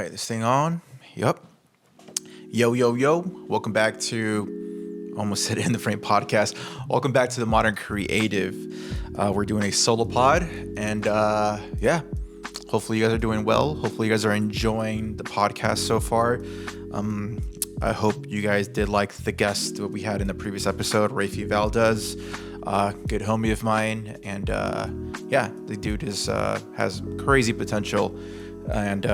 right, this thing on. Yup. Yo, yo, yo. Welcome back to almost said in the frame podcast. Welcome back to the Modern Creative. We're doing a solo pod, and yeah, hopefully you guys are doing well. Hopefully you guys are enjoying the podcast so far. I hope you guys did like the guest that we had in the previous episode, Rafi Valdez, good homie of mine, and yeah, the dude has crazy potential, and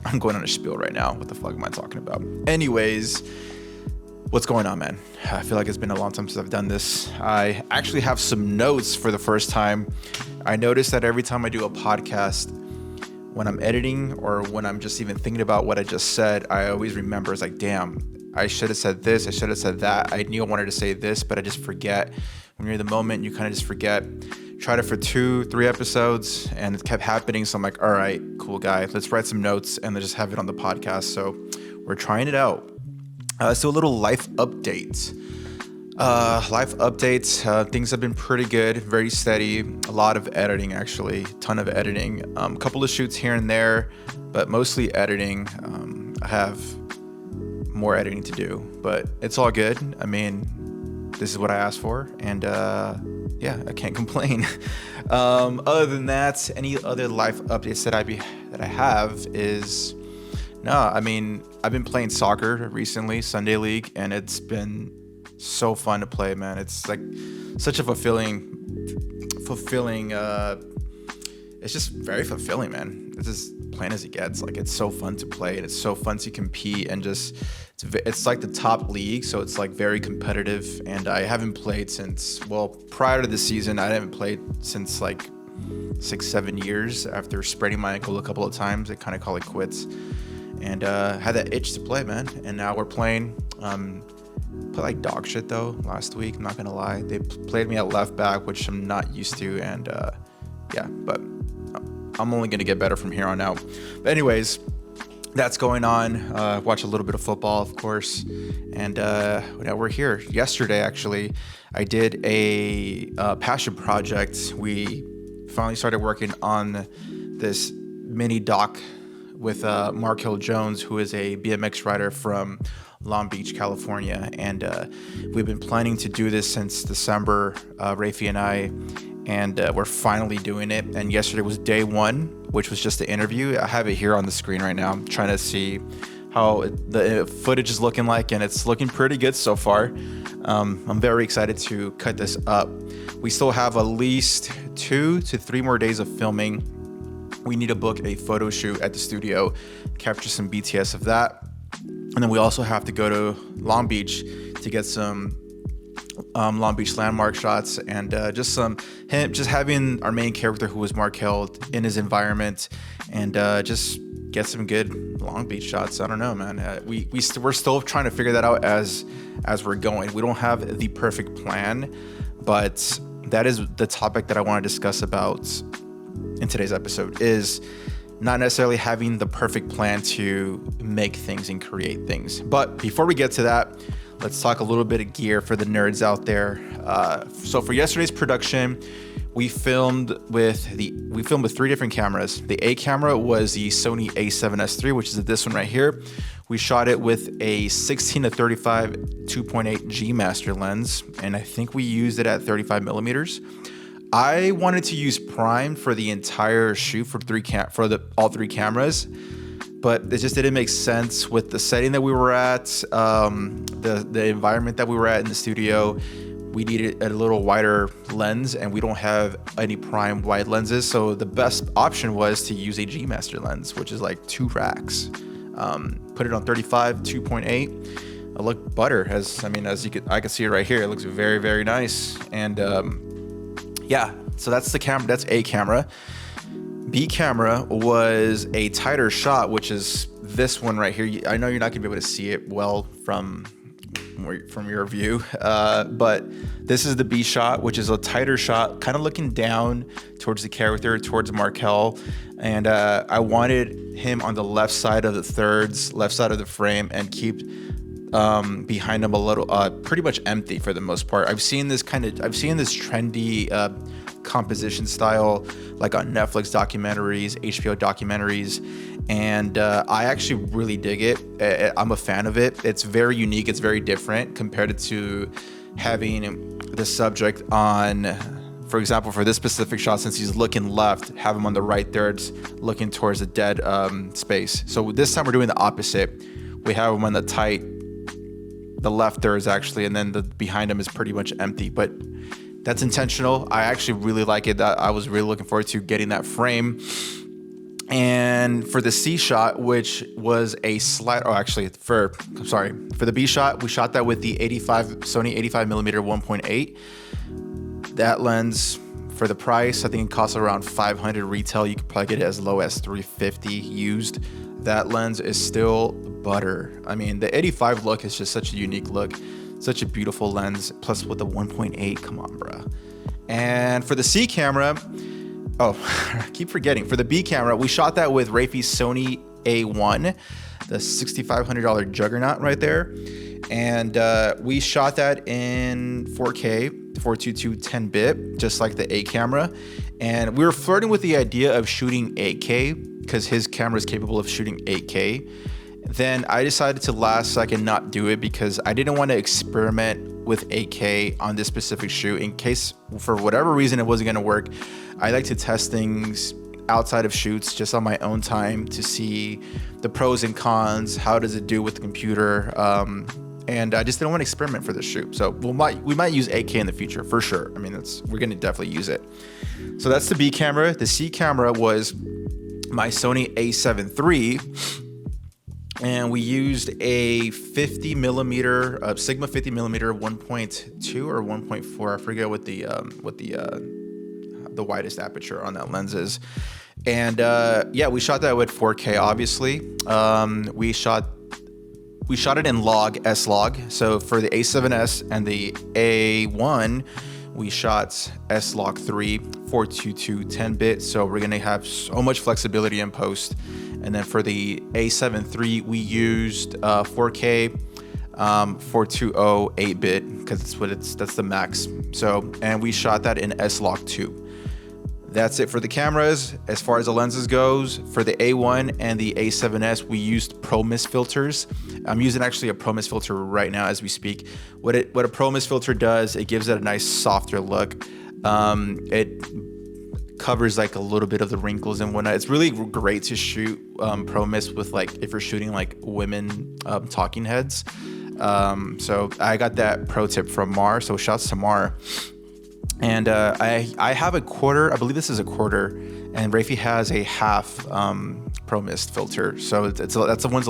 I'm going on a spiel right now. What the fuck am I talking about? Anyways, what's going on, man? I feel like it's been a long time since I've done this. I actually have some notes for the first time. I noticed that every time I do a podcast, when I'm editing or when I'm just even thinking about what I just said, I always remember it's like, damn, I should have said this, I should have said that. I knew I wanted to say this, but I just forget. When you're in the moment, you kind of just forget. Tried it for 2-3 episodes and it kept happening. So I'm like, all right, cool guy, let's write some notes and let's just have it on the podcast. So we're trying it out. So a little life update. Things have been pretty good, very steady. A lot of editing, actually, ton of editing. A couple of shoots here and there, but mostly editing. I have more editing to do, but it's all good. I mean, this is what I asked for, and yeah, I can't complain. Other than that, any other life updates that I have is I mean, I've been playing soccer recently, Sunday League, and it's been so fun to play, man. It's like such a fulfilling it's just very fulfilling, man. It's as plain as it gets. Like, it's so fun to play and it's so fun to compete, and just it's like the top league, so it's like very competitive. And I haven't played since, well, prior to the season, I haven't played since like 6-7 years. After spraining my ankle a couple of times, I kind of call it quits, and had that itch to play, man. And now we're playing. Played like dog shit though last week, I'm not gonna lie. They played me at left back, which I'm not used to, and yeah, but I'm only gonna get better from here on out. But anyways, that's going on. Watch a little bit of football, of course, and yeah, we're here. Yesterday, actually, I did a passion project. We finally started working on this mini doc with Markel Jones, who is a BMX rider from Long Beach, California, and we've been planning to do this since December, Rafi and I, and we're finally doing it. And yesterday was day one, which was just the interview. I have it here on the screen right now. I'm trying to see how the footage is looking like, and it's looking pretty good so far. I'm very excited to cut this up. We still have at least 2 to 3 more days of filming. We need to book a photo shoot at the studio, capture some BTS of that. And then we also have to go to Long Beach to get some Long Beach landmark shots, and just having our main character, who was Markel, in his environment, and just get some good Long Beach shots. I don't know, man. We're still trying to figure that out as we're going. We don't have the perfect plan, but that is the topic that I want to discuss about in today's episode, is not necessarily having the perfect plan to make things and create things. But before we get to that, let's talk a little bit of gear for the nerds out there. So for yesterday's production, we filmed with 3 different cameras. The A camera was the Sony A7S III, which is this one right here. We shot it with a 16-35 2.8 G master lens, and I think we used it at 35 millimeters. I wanted to use prime for the entire shoot for all 3 cameras, but it just didn't make sense with the setting that we were at, the environment that we were at in the studio. We needed a little wider lens, and we don't have any prime wide lenses, so the best option was to use a G master lens, which is like 2 racks. Put it on 35 2.8. I look butter, I can see it right here. It looks very, very nice, and yeah, so that's the camera. That's A camera. B camera was a tighter shot, which is this one right here. I know you're not gonna be able to see it well from your view, but this is the B shot, which is a tighter shot, kind of looking down towards the character, towards Markel, and I wanted him on the left side of the thirds, left side of the frame, and keep behind them a little, pretty much empty for the most part. I've seen this trendy composition style, like on Netflix documentaries, HBO documentaries, and I actually really dig it. I'm a fan of it. It's very unique. It's very different compared to having the subject on, for example, for this specific shot, since he's looking left, have him on the right there, it's looking towards the dead space. So this time we're doing the opposite. We have him on the left there is actually, and then the behind him is pretty much empty, but that's intentional. I actually really like it. That I was really looking forward to getting that frame. And for the C shot, which was a slide, for the B shot, we shot that with the Sony 85mm 1.8. That lens, for the price, I think it costs around $500 retail. You could probably get it as low as $350 used. That lens is still butter. I mean, the 85 look is just such a unique look, such a beautiful lens. Plus with the 1.8, come on, bruh. And for the C camera, I keep forgetting. For the B camera, we shot that with Rafe's Sony A1, the $6,500 juggernaut right there. And we shot that in 4K, 422 10-bit, just like the A camera. And we were flirting with the idea of shooting 8K because his camera is capable of shooting 8K. Then I decided to last second not do it because I didn't want to experiment with 8K on this specific shoot in case for whatever reason it wasn't going to work. I like to test things outside of shoots just on my own time to see the pros and cons. How does it do with the computer? And I just didn't want to experiment for this shoot. So we might use 8K in the future for sure. I mean, we're going to definitely use it. So that's the B camera. The C camera was my Sony A7 III. And we used a 50mm Sigma 50mm 1.2 or 1.4. I forget what the widest aperture on that lens is. And we shot that with 4K. Obviously, we shot it in S-Log. So for the A7S and the A1, we shot S-Log 3, 422 10-bit. So we're gonna have so much flexibility in post. And then for the A7 III, we used 4K, 420 8-bit because that's the max. So, and we shot that in S-Log 2. That's it for the cameras. As far as the lenses goes, for the A1 and the A7S, we used Pro Mist filters. I'm using actually a Pro Mist filter right now as we speak. What a Pro Mist filter does, it gives it a nice softer look. It covers like a little bit of the wrinkles and whatnot. It's really great to shoot Pro Mist with, like, if you're shooting like women talking heads. So I got that pro tip from Mar. So shouts to Mar. And I have a quarter. I believe this is a quarter, and Rafe has a half Pro Mist filter. So that one's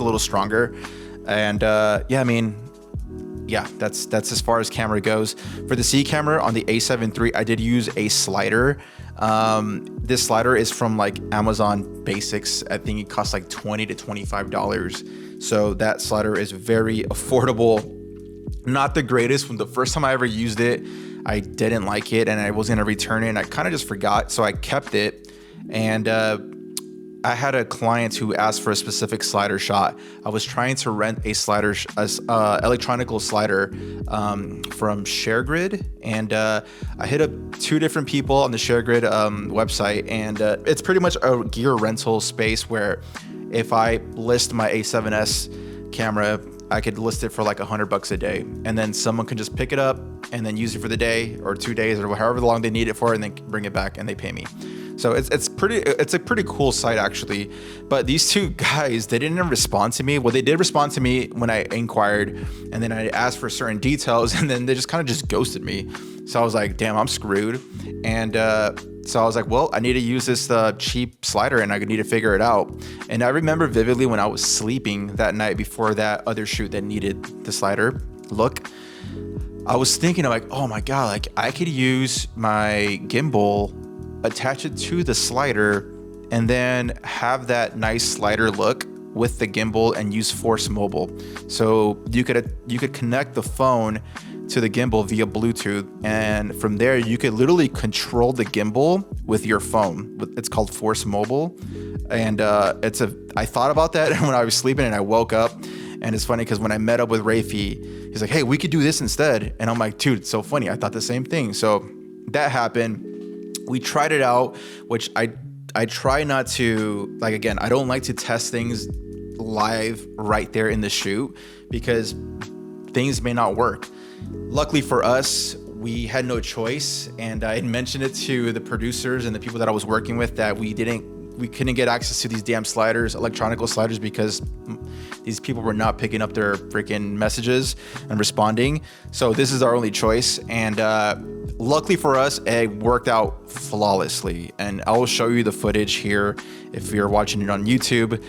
a little stronger. And that's as far as camera goes. For the C camera on the A7 III, I did use a slider. This slider is from like Amazon Basics. I think it costs like $20 to $25. So that slider is very affordable. Not the greatest. When the first time I ever used it, I didn't like it and I was gonna return it and I kind of just forgot. So I kept it, and I had a client who asked for a specific slider shot. I was trying to rent a slider, electronical slider from ShareGrid, and I hit up 2 different people on the ShareGrid website, and it's pretty much a gear rental space where if I list my A7S camera, I could list it for like $100 a day, and then someone can just pick it up and then use it for the day or 2 days or however long they need it for, and then bring it back and they pay me. So it's a pretty cool site actually. But these 2 guys, they didn't respond to me. Well, they did respond to me when I inquired, and then I asked for certain details, and then they just kind of just ghosted me. So I was like, damn, I'm screwed. And so I was like, well, I need to use this cheap slider, and I need to figure it out. And I remember vividly when I was sleeping that night before that other shoot that needed the slider look, I was thinking, I'm like, oh my God, like I could use my gimbal, attach it to the slider, and then have that nice slider look with the gimbal and use Force Mobile. So you could connect the phone to the gimbal via Bluetooth, and from there you could literally control the gimbal with your phone. It's called Force Mobile, and I thought about that when I was sleeping, and I woke up And it's funny because when I met up with Rafi, he's like, hey, we could do this instead. And I'm like, dude, it's so funny. I thought the same thing. So that happened. We tried it out, which I try not to, like, again, I don't like to test things live right there in the shoot because things may not work. Luckily for us, we had no choice, and I had mentioned it to the producers and the people that I was working with that we couldn't get access to these damn sliders, electronical sliders, because these people were not picking up their freaking messages and responding. So this is our only choice. And luckily for us, it worked out flawlessly. And I will show you the footage here. If you're watching it on YouTube,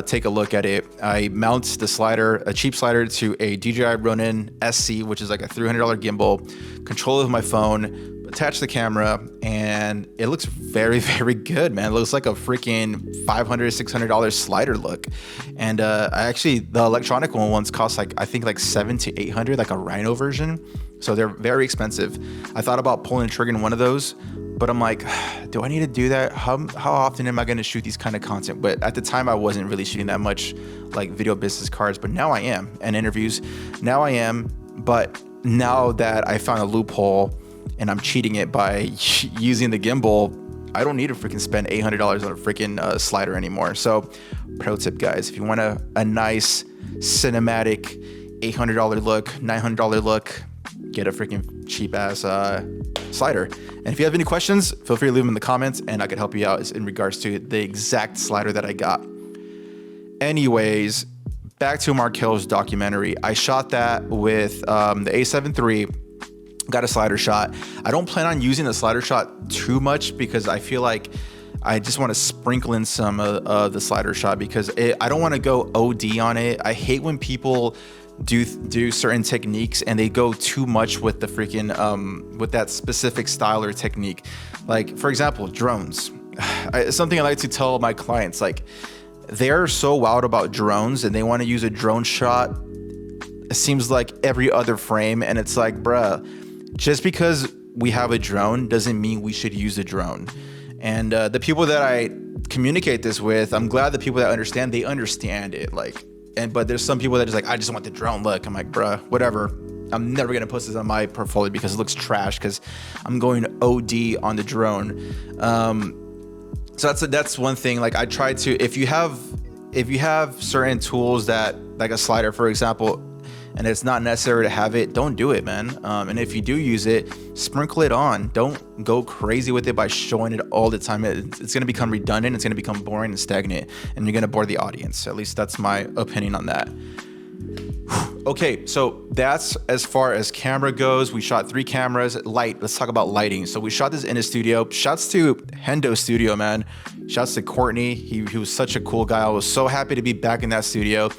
take a look at it. I mount the slider, a cheap slider, to a DJI Ronin SC, which is like a $300 gimbal, control it with my phone, attach the camera, and it looks very, very good, man. It looks like a freaking $500, $600 slider look. And the electronic ones cost like, I think like $700 to $800, like a Rhino version. So they're very expensive. I thought about pulling the trigger in one of those, but I'm like, do I need to do that? How often am I going to shoot these kind of content? But at the time I wasn't really shooting that much like video business cards, but now I am, and interviews. Now I am, but now that I found a loophole and I'm cheating it by using the gimbal, I don't need to freaking spend $800 on a freaking slider anymore. So pro tip, guys, if you want a nice cinematic $800 look, $900 look, get a freaking cheap ass slider. And if you have any questions, feel free to leave them in the comments and I could help you out in regards to the exact slider that I got. Anyways, back to Markel's documentary. I shot that with the A7 III. Got a slider shot. I don't plan on using the slider shot too much because I feel like I just want to sprinkle in some of the slider shot because I don't want to go OD on it. I hate when people do certain techniques and they go too much with the freaking with that specific style or technique. Like, for example, drones. Something I like to tell my clients, like, they're so wild about drones and they want to use a drone shot, it seems like every other frame, and it's like, bruh, just because we have a drone doesn't mean we should use a drone. And the people that I communicate this with, I'm glad the people that understand, they understand it. Like, but there's some people that are just like, I just want the drone look. I'm like, bruh, whatever. I'm never gonna post this on my portfolio because it looks trash because I'm going OD on the drone. So that's one thing. Like, I try to, if you have certain tools that, like a slider, for example, and it's not necessary to have it, don't do it, man. And if you do use it, sprinkle it on. Don't go crazy with it by showing it all the time. It's gonna become redundant, it's gonna become boring and stagnant, and you're gonna bore the audience. At least that's my opinion on that. Okay, so that's as far as camera goes. We shot 3 cameras. Light, let's talk about lighting. So we shot this in a studio. Shouts to Hendo Studio, man. Shouts to Courtney. He was such a cool guy. I was so happy to be back in that studio.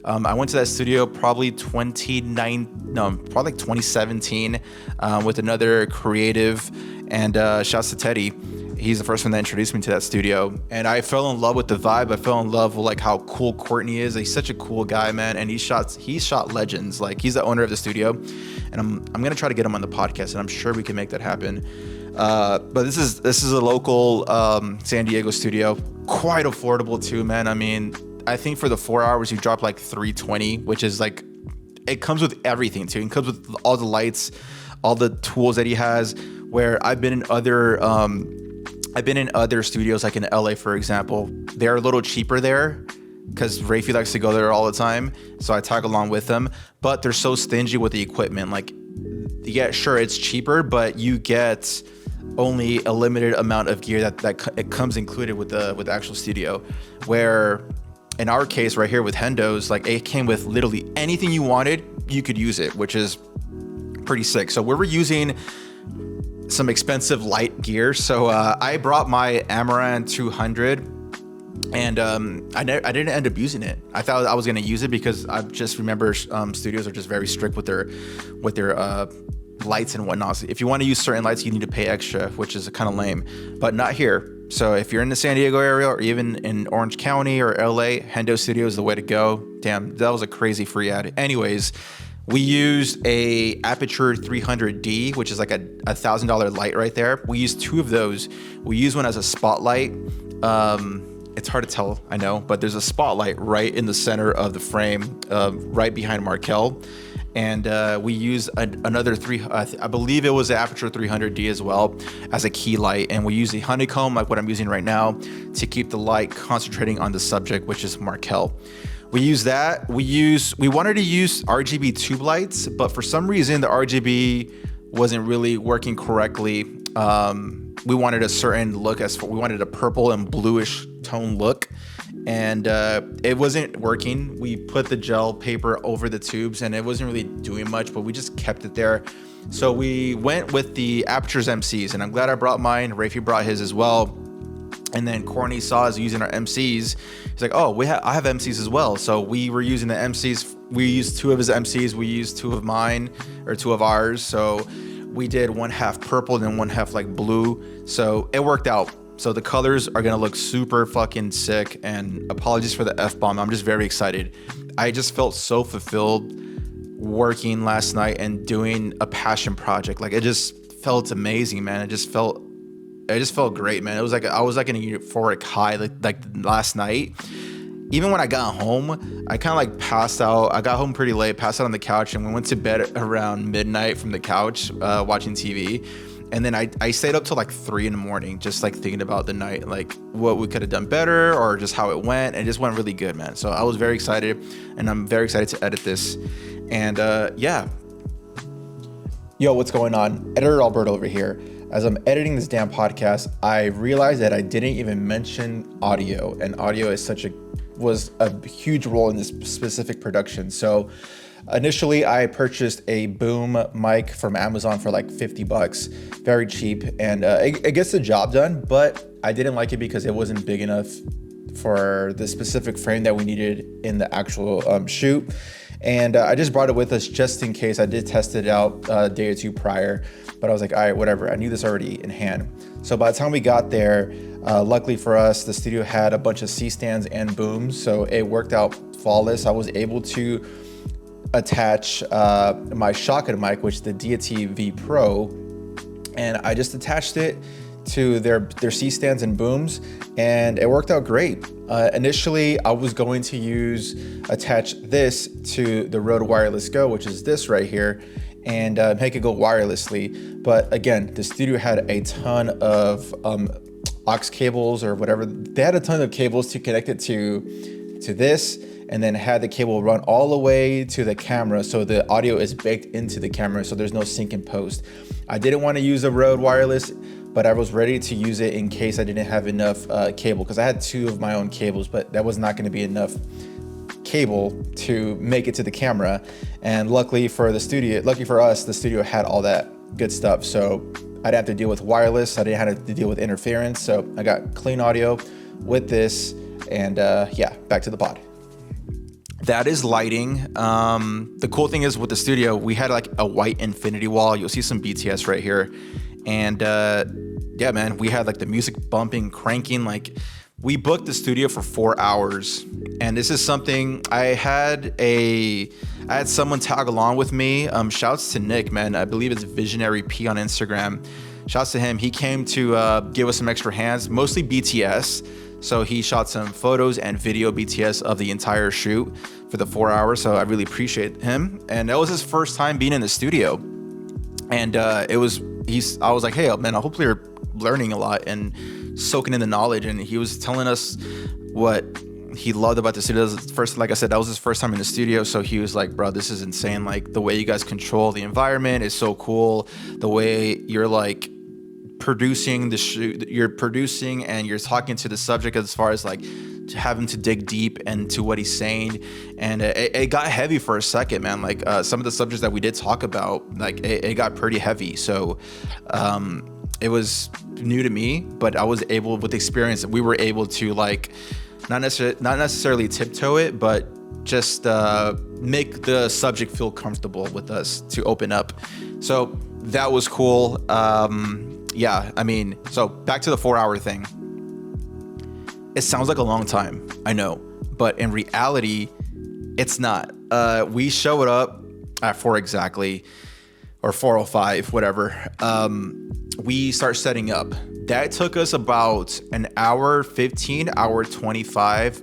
I went to that studio probably 2017 with another creative, and shouts to Teddy. He's the first one that introduced me to that studio, and I fell in love with the vibe. I fell in love with like how cool Courtney is. He's such a cool guy, man, and he shot legends. Like, he's the owner of the studio, and I'm gonna try to get him on the podcast, and I'm sure we can make that happen. But this is a local San Diego studio, quite affordable too, man. I mean, I think for the 4 hours you drop like $320, which is like, it comes with everything too. It comes with all the lights, all the tools that he has. Where I've been in other studios, like in LA, for example, they're a little cheaper there because Rafi likes to go there all the time. So I tag along with them, but they're so stingy with the equipment. Like, yeah, sure, it's cheaper, but you get only a limited amount of gear that it comes included with the actual studio. Where in our case right here with Hendo's, like, it came with literally anything you wanted, you could use it, which is pretty sick. So we were using some expensive light gear. So I brought my Amaran 200, and I didn't end up using it. I thought I was going to use it because I just remember studios are just very strict with their lights and whatnot. So if you want to use certain lights, you need to pay extra, which is kind of lame, but not here. So if you're in the San Diego area or even in Orange County or LA, Hendo Studio is the way to go. Damn, that was a crazy free ad. Anyways, we used a Aperture 300D, which is like a $1,000 light right there. We used 2 of those. We used one as a spotlight, it's hard to tell, I know, but there's a spotlight right in the center of the frame, right behind Markel. And we use another I believe it was the Aperture 300D as well as a key light. And we use the honeycomb, like what I'm using right now, to keep the light concentrating on the subject, which is Markel. We use that. We wanted to use RGB tube lights, but for some reason the RGB wasn't really working correctly. We wanted a certain look, we wanted a purple and bluish tone look, and it wasn't working. We put the gel paper over the tubes and it wasn't really doing much, but we just kept it there. So we went with the Aperture's MCs, and I'm glad I brought mine. Rafi brought his as well. And then Corny saw us using our MCs. He's like, oh, I have MCs as well. So we were using the MCs. We used 2 of his MCs. We used 2 of mine, or 2 of ours. So we did 1/2 purple and then 1/2 like blue. So it worked out. So the colors are gonna look super fucking sick. And apologies for the F-bomb. I'm just very excited. I just felt so fulfilled working last night and doing a passion project. Like, it just felt amazing, man. It just felt great, man. It was like I was like in a euphoric high like last night. Even when I got home, I kind of like passed out. I got home pretty late, passed out on the couch, and we went to bed around midnight from the couch, watching TV. And then I stayed up till like 3 in the morning, just like thinking about the night, like what we could have done better or just how it went. And it just went really good, man. So I was very excited, and I'm very excited to edit this. And yeah. Yo, what's going on? Editor Alberto over here. As I'm editing this damn podcast, I realized that I didn't even mention audio, and audio was a huge role in this specific production. So initially I purchased a boom mic from Amazon for like $50, very cheap, and it gets the job done, but I didn't like it because it wasn't big enough for the specific frame that we needed in the actual shoot. And I just brought it with us just in case. I did test it out a day or 2 prior, but I was like, all right, whatever. I knew this already in hand. So by the time we got there, luckily for us, the studio had a bunch of C-stands and booms, so it worked out flawless. I was able to attach my shotgun mic, which is the Deity V Pro, and I just attached it to their C-stands and booms, and it worked out great. Initially, I was going to attach this to the Rode Wireless Go, which is this right here, and make it go wirelessly. But again, the studio had a ton of aux cables or whatever. They had a ton of cables to connect it to this, and then had the cable run all the way to the camera, so the audio is baked into the camera, so there's no sync in post. I didn't want to use a Rode Wireless, but I was ready to use it in case I didn't have enough cable, because I had 2 of my own cables, but that was not going to be enough cable to make it to the camera. And luckily for us, the studio had all that good stuff, so I didn't have to deal with wireless. I didn't have to deal with interference, so I got clean audio with this. And yeah, back to the pod. That is lighting. The cool thing is with the studio, we had like a white infinity wall. You'll see some BTS right here. And yeah, man, we had like the music bumping, cranking. Like, we booked the studio for 4 hours. And this is something I had someone tag along with me. Shouts to Nick, man. I believe it's Visionary P on Instagram. Shouts to him. He came to give us some extra hands, mostly BTS. So he shot some photos and video BTS of the entire shoot for the 4 hours. So I really appreciate him. And that was his first time being in the studio. And I was like, hey, man, hopefully you're learning a lot and soaking in the knowledge. And he was telling us what he loved about the studio. Like I said, that was his first time in the studio. So he was like, bro, this is insane. Like, the way you guys control the environment is so cool. The way you're like producing the shoot, you're producing and you're talking to the subject as far as like having to dig deep into what he's saying. And it got heavy for a second, man. Like some of the subjects that we did talk about, like it got pretty heavy. So it was new to me, but I was able, with experience, we were able to like not necessarily tiptoe it, but just make the subject feel comfortable with us to open up. So that was cool. Yeah, I mean, so back to the 4 hour thing. It sounds like a long time, I know, but in reality, it's not. We showed up at 4 exactly, or 4:05, whatever. We start setting up. that took us about an hour 15, hour 25.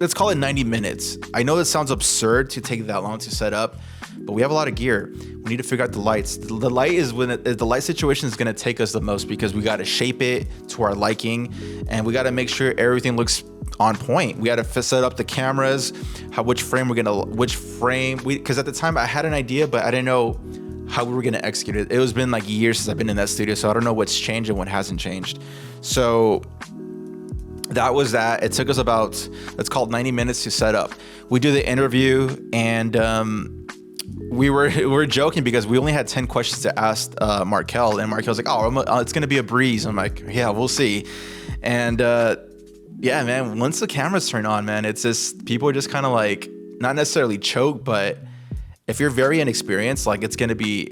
Let's call it 90 minutes. I know that sounds absurd to take that long to set up, but we have a lot of gear. We need to figure out the lights. The light is the light situation is going to take us the most, because we got to shape it to our liking, and we got to make sure everything looks on point. We got to set up the cameras, which frame, because at the time I had an idea, but I didn't know how we were going to execute it. It was been like years since I've been in that studio, so I don't know what's changed and what hasn't changed. So that was that. It took us about, let's call it 90 minutes to set up. We do the interview, and we were joking because we only had 10 questions to ask Markel, and Markel's like, oh, it's going to be a breeze. I'm like, yeah, we'll see. And yeah, man, once the cameras turn on, man, it's just, people are just kind of like, not necessarily choke, but if you're very inexperienced, like it's gonna be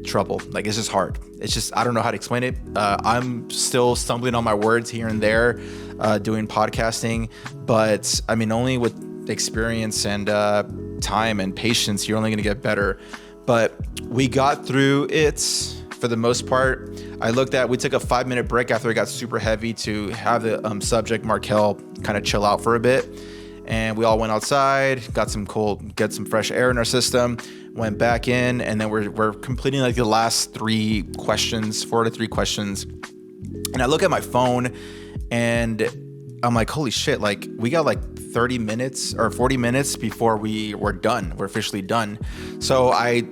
trouble. Like, it's just hard. It's just, I don't know how to explain it. I'm still stumbling on my words here and there, doing podcasting, but I mean, only with experience and time and patience, you're only gonna get better. But we got through it for the most part. We took a 5-minute break after it got super heavy to have the subject Markel kind of chill out for a bit. And we all went outside, get some fresh air in our system, went back in, and then we're completing like the last 4 to 3 questions. And I look at my phone and I'm like, holy shit, like we got like 30 minutes or 40 minutes before we're officially done. So I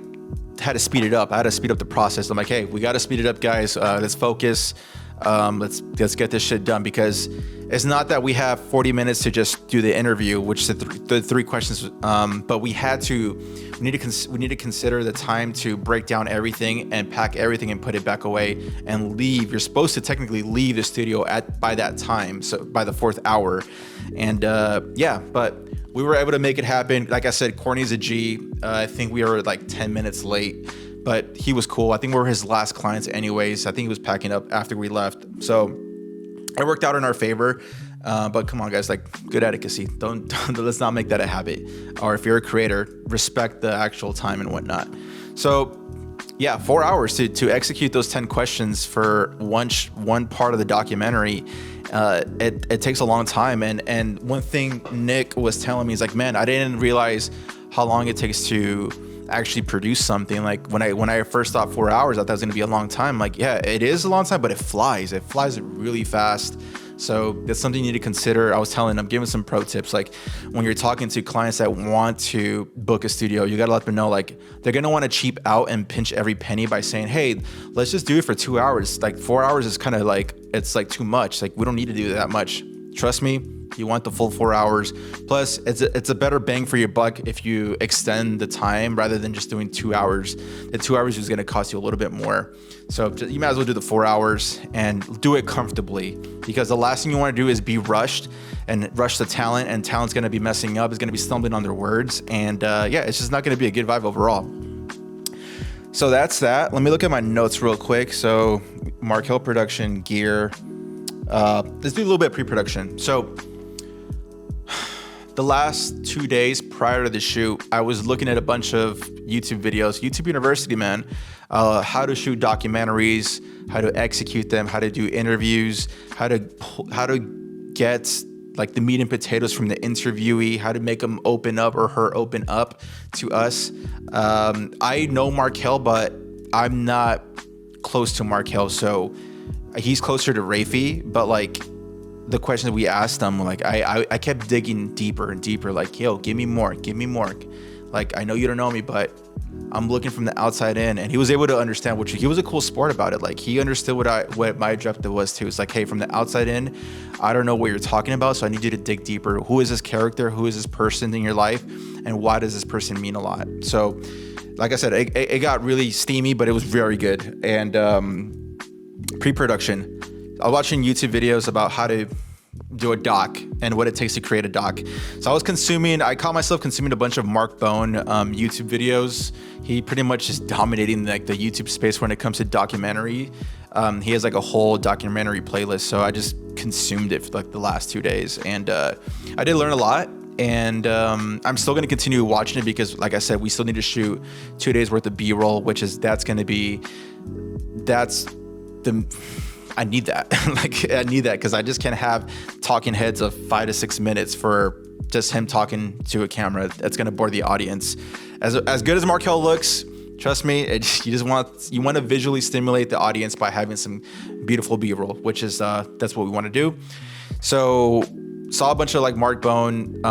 had to speed it up. I had to speed up the process. I'm like, hey, we got to speed it up, guys. Let's focus. Let's get this shit done, because it's not that we have 40 minutes to just do the interview, which is the 3 questions, but we need to consider the time to break down everything and pack everything and put it back away and leave. You're supposed to technically leave the studio by that time, so by the 4th hour. And yeah, but we were able to make it happen. Like I said, Corny's a G. I think we were like 10 minutes late, but he was cool. I think we were his last clients anyways. I think he was packing up after we left. So it worked out in our favor. But come on, guys, like, good etiquette. Don't let's not make that a habit. Or if you're a creator, respect the actual time and whatnot. So yeah, 4 hours to execute those 10 questions for one part of the documentary. It takes a long time. And one thing Nick was telling me is like, man, I didn't realize how long it takes to actually produce something. Like when I first thought 4 hours, I thought it was gonna be a long time. Like, yeah, it is a long time, but it flies really fast. So that's something you need to consider. I was telling them, giving some pro tips. Like when you're talking to clients that want to book a studio, you gotta let them know, like, they're gonna wanna cheap out and pinch every penny by saying, hey, let's just do it for 2 hours. Like 4 hours is kind of like, it's like too much. Like we don't need to do that much. Trust me, you want the full 4 hours. Plus, it's a better bang for your buck if you extend the time rather than just doing 2 hours. The 2 hours is going to cost you a little bit more. So you might as well do the 4 hours and do it comfortably, because the last thing you want to do is be rushed and rush the talent, and talent's going to be messing up, is going to be stumbling on their words. And yeah, it's just not going to be a good vibe overall. So that's that. Let me look at my notes real quick. So Markel production gear. Let's do a little bit of pre-production. So the last 2 days prior to the shoot, I was looking at a bunch of YouTube videos, YouTube University, man, how to shoot documentaries, how to execute them, how to do interviews, how to get like the meat and potatoes from the interviewee, how to make them open up or her open up to us. I know Markel, but I'm not close to Markel, so he's closer to Rafi, but like the questions we asked him, like I kept digging deeper and deeper, like, yo, give me more. Like, I know you don't know me, but I'm looking from the outside in. And he was able to understand, which he was a cool sport about it. Like, he understood what my objective was too. It's like, hey, from the outside in, I don't know what you're talking about, so I need you to dig deeper. Who is this character? Who is this person in your life? And why does this person mean a lot? So like I said, it got really steamy, but it was very good. And pre-production, I was watching YouTube videos about how to do a doc and what it takes to create a doc. So I caught myself consuming a bunch of Mark Bone YouTube videos. He pretty much is dominating like the YouTube space when it comes to documentary. He has like a whole documentary playlist, so I just consumed it for like the last 2 days, and I did learn a lot. And I'm still going to continue watching it because, like I said, we still need to shoot 2 days worth of B-roll, that's I need that. Like I need that because I just can't have talking heads of 5 to 6 minutes for just him talking to a camera. That's gonna bore the audience. As good as Markel looks, trust me, you want to visually stimulate the audience by having some beautiful B-roll, which is that's what we want to do. So saw a bunch of like Mark Bone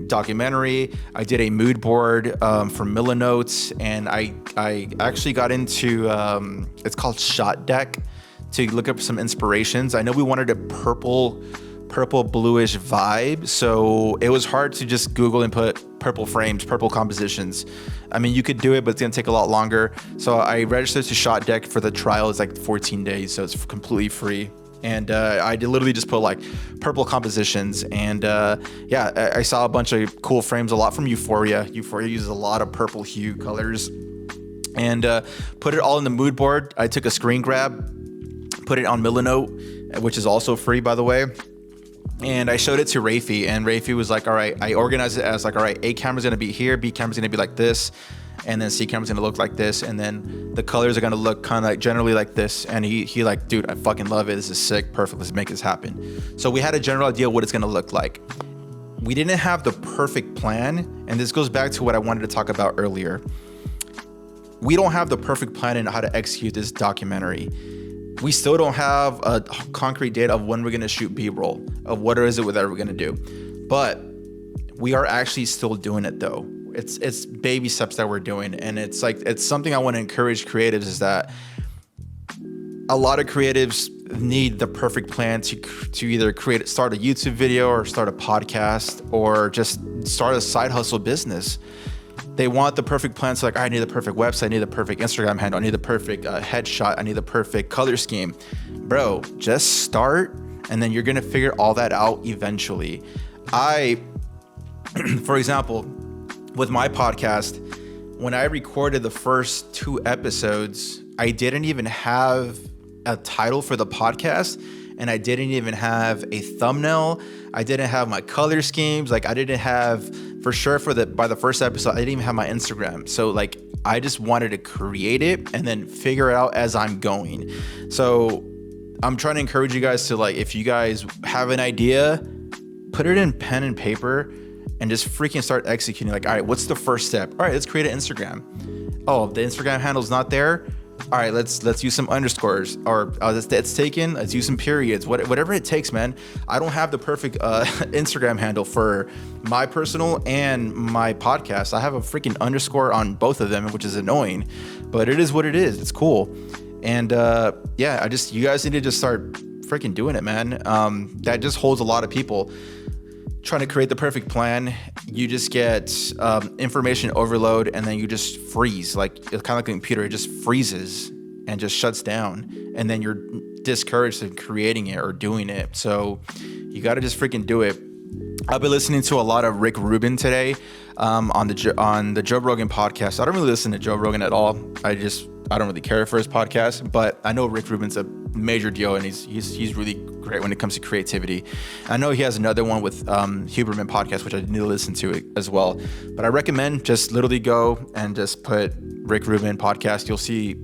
documentary. I did a mood board for Millinotes, and I actually got into it's called Shot Deck to look up some inspirations. I know we wanted a purple bluish vibe, so it was hard to just Google and put purple frames, purple compositions. I mean, you could do it, but it's gonna take a lot longer. So I registered to Shot Deck for the trial. It's like 14 days, so it's completely free. And I literally just put like purple compositions, and yeah, I saw a bunch of cool frames, a lot from Euphoria. Euphoria uses a lot of purple hue colors, and put it all in the mood board. I took a screen grab, put it on Millinote, which is also free, by the way. And I showed it to Rafi, and Rafi was like, all right, I organized it as like, all right, A camera's gonna be here, B camera's gonna be like this, and then C camera's gonna look like this, and then the colors are gonna look kind of like generally like this. And he like, dude, I fucking love it. This is sick, perfect, let's make this happen. So we had a general idea of what it's gonna look like. We didn't have the perfect plan, and this goes back to what I wanted to talk about earlier. We don't have the perfect plan in how to execute this documentary. We still don't have a concrete date of when we're gonna shoot B-roll, of what is it that we're gonna do. But we are actually still doing it though. It's baby steps that we're doing. And it's like, it's something I wanna encourage creatives, is that a lot of creatives need the perfect plan to either start a YouTube video or start a podcast or just start a side hustle business. They want the perfect plan. So like, I need the perfect website, I need the perfect Instagram handle, I need the perfect headshot, I need the perfect color scheme. Bro, just start, and then you're gonna figure all that out eventually. For example, with my podcast, when I recorded the first 2 episodes, I didn't even have a title for the podcast, and I didn't even have a thumbnail. I didn't have my color schemes. Like I didn't have, for sure, by the first episode, I didn't even have my Instagram. So like, I just wanted to create it and then figure it out as I'm going. So I'm trying to encourage you guys to, like, if you guys have an idea, put it in pen and paper and just freaking start executing. Like, all right, what's the first step? All right, let's create an Instagram. Oh, the Instagram handle's not there. All right, let's use some underscores, or it's taken. Let's use some periods. Whatever it takes, man. I don't have the perfect Instagram handle for my personal and my podcast. I have a freaking underscore on both of them, which is annoying, but it is what it is. It's cool, and yeah, you guys need to just start freaking doing it, man. That just holds a lot of people. Trying to create the perfect plan, you just get information overload, and then you just freeze. Like, it's kind of like a computer, it just freezes and just shuts down, and then you're discouraged in creating it or doing it. So you got to just freaking do it. I've been listening to a lot of Rick Ruben today on the Joe Rogan podcast. I don't really listen to Joe Rogan at all. I don't really care for his podcast, but I know Rick Ruben's a major deal, and he's really great when it comes to creativity. I know he has another one with Huberman podcast, which I need to listen to it as well. But I recommend just literally go and just put Rick Ruben podcast. You'll see.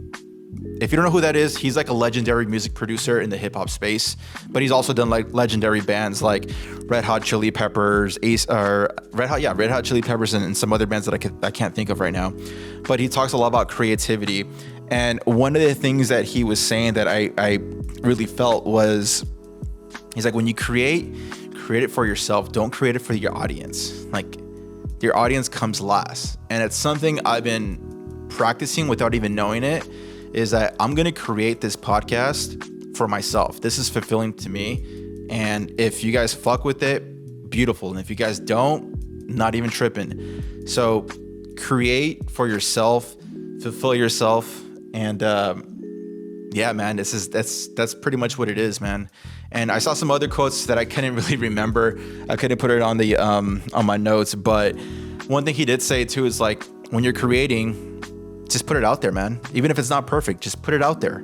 If you don't know who that is, he's like a legendary music producer in the hip hop space, but he's also done like legendary bands like Red Hot Chili Peppers, Red Hot Chili Peppers, and some other bands that I can't think of right now. But he talks a lot about creativity, and one of the things that he was saying that I really felt was, he's like, when you create it for yourself. Don't create it for your audience. Like, your audience comes last, and it's something I've been practicing without even knowing it. Is that I'm gonna create this podcast for myself. This is fulfilling to me, and if you guys fuck with it, beautiful. And if you guys don't, not even tripping. So create for yourself, fulfill yourself, and yeah, man, that's pretty much what it is, man. And I saw some other quotes that I couldn't really remember. I couldn't put it on the on my notes, but one thing he did say too is like, when you're creating, just put it out there, man. Even if it's not perfect, just put it out there.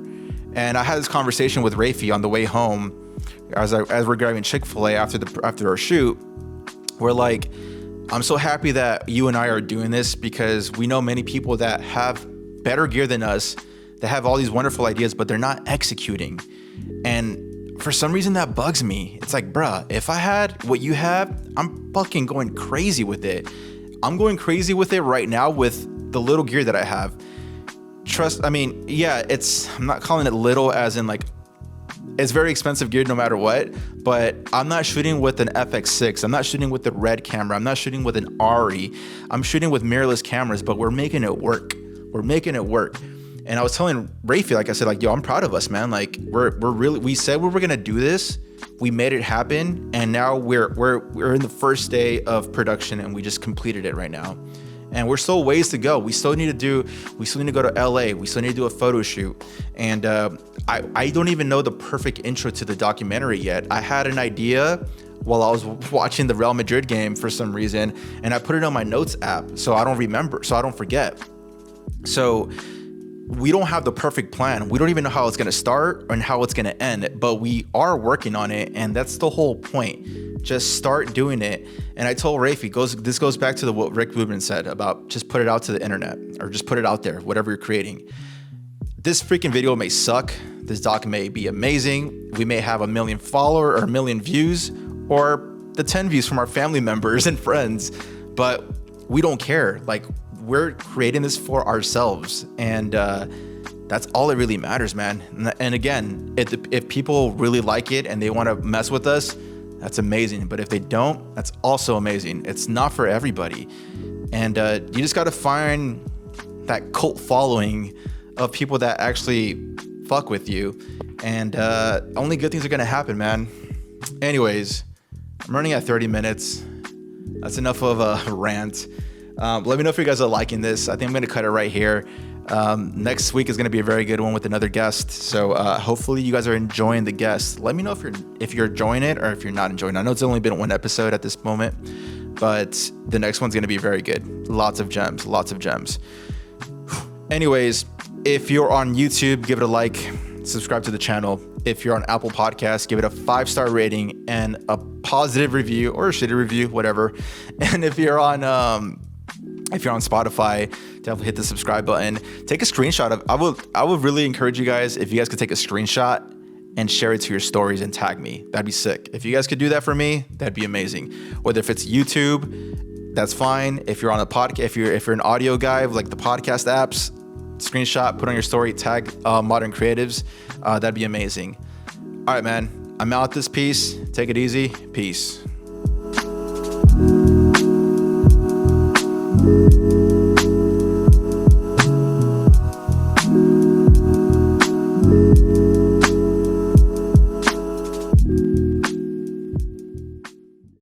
And I had this conversation with Rafi on the way home as we're grabbing Chick-fil-A after our shoot. We're like, I'm so happy that you and I are doing this, because we know many people that have better gear than us, that have all these wonderful ideas, but they're not executing. And for some reason that bugs me. It's like, bruh, if I had what you have, I'm fucking going crazy with it. I'm going crazy with it right now with the little gear that I have. I mean, yeah, I'm not calling it little as in like, it's very expensive gear no matter what, but I'm not shooting with an FX6. I'm not shooting with the Red camera. I'm not shooting with an ARRI. I'm shooting with mirrorless cameras, but we're making it work. We're making it work. And I was telling Rafi, like I said, like, yo, I'm proud of us, man. Like we said we were going to do this. We made it happen. And now we're in the first day of production and we just completed it right now. And we're still ways to go. We still need to go to LA. We still need to do a photo shoot. And I don't even know the perfect intro to the documentary yet. I had an idea while I was watching the Real Madrid game for some reason, and I put it on my notes app so I don't remember, so I don't forget. So we don't have the perfect plan. We don't even know how it's gonna start and how it's gonna end, but we are working on it, and that's the whole point. Just start doing it. And I told Rafi, this goes back to what Rick Ruben said about just put it out to the internet or just put it out there, whatever you're creating. This freaking video may suck. This doc may be amazing. We may have 1 million followers or 1 million views or the 10 views from our family members and friends, but we don't care. Like, we're creating this for ourselves. And that's all that really matters, man. And again, if people really like it and they want to mess with us, that's amazing. But if they don't, that's also amazing. It's not for everybody. And you just got to find that cult following of people that actually fuck with you. And only good things are going to happen, man. Anyways, I'm running at 30 minutes. That's enough of a rant. Let me know if you guys are liking this. I think I'm going to cut it right here. Next week is going to be a very good one with another guest. So hopefully you guys are enjoying the guest. Let me know if you're enjoying it or if you're not enjoying it. I know it's only been one episode at this moment, but the next one's going to be very good. Lots of gems. Anyways, if you're on YouTube, give it a like, subscribe to the channel. If you're on Apple Podcasts, give it a 5-star rating and a positive review or a shitty review, whatever. And if you're on Spotify, definitely hit the subscribe button. Take a screenshot of. I would really encourage you guys if you guys could take a screenshot and share it to your stories and tag me. That'd be sick. If you guys could do that for me, that'd be amazing. Whether if it's YouTube, that's fine. If you're on a podcast, if you're an audio guy like the podcast apps, screenshot, put on your story, tag Modern Creatives. That'd be amazing. All right, man. I'm out this piece. Take it easy. Peace.